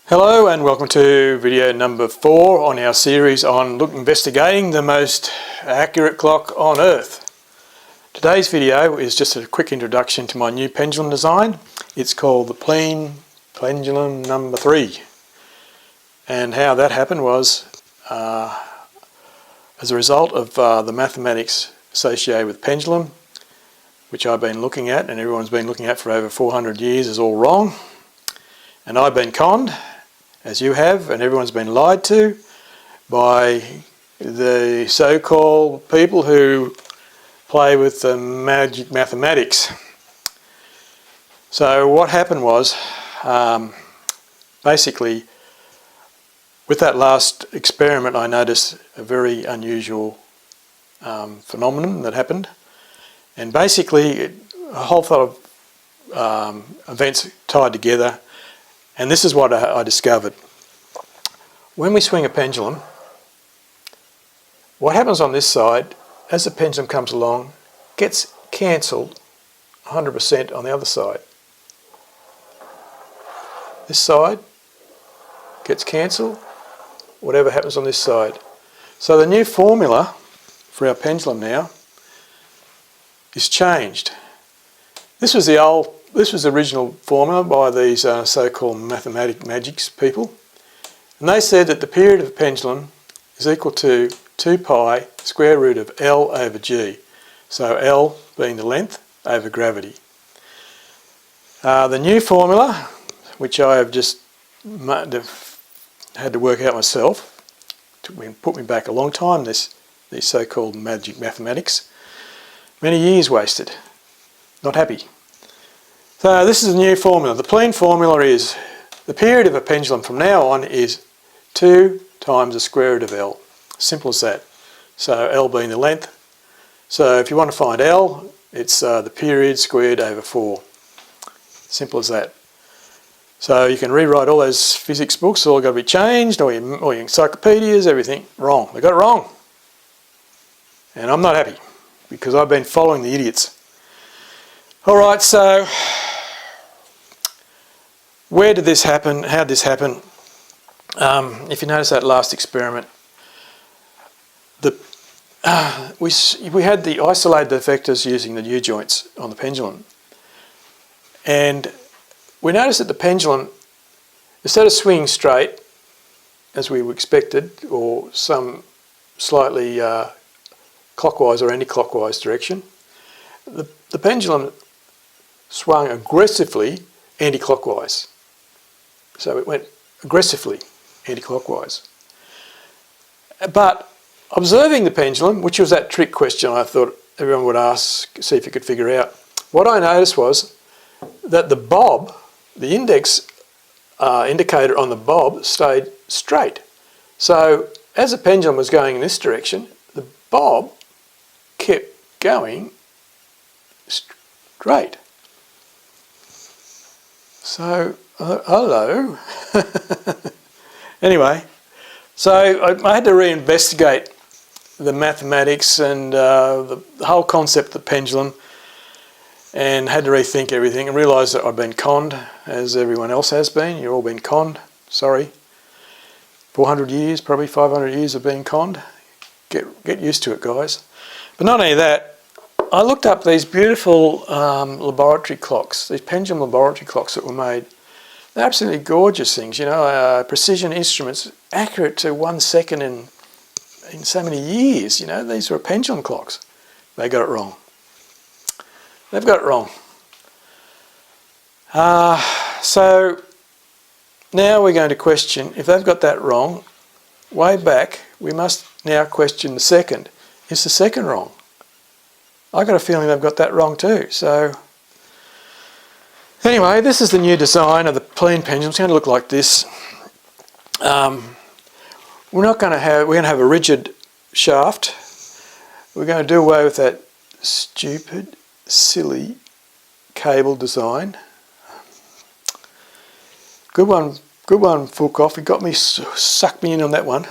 Hello and welcome to video number 4 on our series on investigating the most accurate clock on Earth. Today's video is just a quick introduction to my new pendulum design. It's called the Pendulum number 3. And how that happened was as a result of the mathematics associated with pendulum, which I've been looking at and everyone's been looking at for over 400 years, is all wrong. And I've been conned, as you have, and everyone's been lied to by the so-called people who play with the magic mathematics. So what happened was, basically, with that last experiment, I noticed a very unusual phenomenon that happened. And basically, a whole lot of events tied together. And this is what I discovered. When we swing a pendulum, what happens on this side, as the pendulum comes along, gets cancelled 100% on the other side. This side gets cancelled, whatever happens on this side. So the new formula for our pendulum now is changed. This was the original formula by these so-called magics people, and they said that the period of a pendulum is equal to 2 pi square root of L over G, so L being the length over gravity. The new formula, which I have just had to work out myself, put me back a long time, these so-called magic mathematics, many years wasted, not happy. So this is the new formula. The plain formula is the period of a pendulum from now on is 2 times the square root of L. Simple as that. So L being the length. So if you want to find L, it's the period squared over 4. Simple as that. So you can rewrite all those physics books, all got to be changed, all your encyclopedias, everything. Wrong. They got it wrong. And I'm not happy because I've been following the idiots. Alright, so where did this happen? How did this happen? If you notice that last experiment, we had the isolated effectors using the U-joints on the pendulum. And we noticed that the pendulum, instead of swinging straight, as we expected, or some slightly clockwise or anti-clockwise direction, the pendulum swung aggressively anti-clockwise. So it went aggressively anti-clockwise. But observing the pendulum, which was that trick question I thought everyone would ask, see if you could figure out, what I noticed was that the bob, the index indicator on the bob, stayed straight. So as the pendulum was going in this direction, the bob kept going straight. So, hello. Anyway, so I had to reinvestigate the mathematics and the whole concept of the pendulum, and had to rethink everything and realise that I've been conned, as everyone else has been. You've all been conned. Sorry. 400 years, probably 500 years of being conned. Get used to it, guys. But not only that, I looked up these beautiful laboratory clocks, these pendulum laboratory clocks that were made. They're absolutely gorgeous things, you know, precision instruments, accurate to 1 second in so many years, you know. These were pendulum clocks. They got it wrong. They've got it wrong. So now we're going to question, if they've got that wrong, way back, we must now question the second. Is the second wrong? I got a feeling they've got that wrong too. So anyway, this is the new design of the plain pendulum. It's going to look like this. We're going to have a rigid shaft. We're going to do away with that stupid, silly cable design. Good one, Fulkoff. You got me, sucked me in on that one.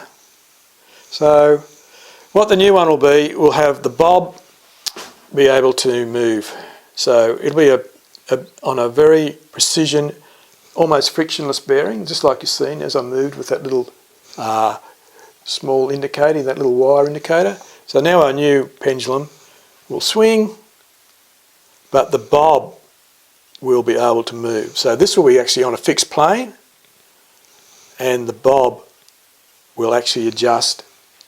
So what the new one will be, we'll have the bob be able to move. So it'll be on a very precision almost frictionless bearing, just like you've seen as I moved with that little small indicator, that little wire indicator. So now our new pendulum will swing, but the bob will be able to move. So this will be actually on a fixed plane, and the bob will actually adjust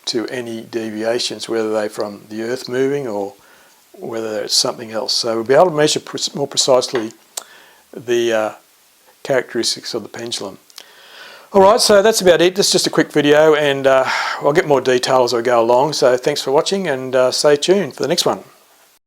to any deviations, whether they're from the Earth moving or whether it's something else. So we'll be able to measure more precisely the characteristics of the pendulum. Alright, so that's about it. This is just a quick video, and I'll get more detail as I go along. So thanks for watching, and stay tuned for the next one.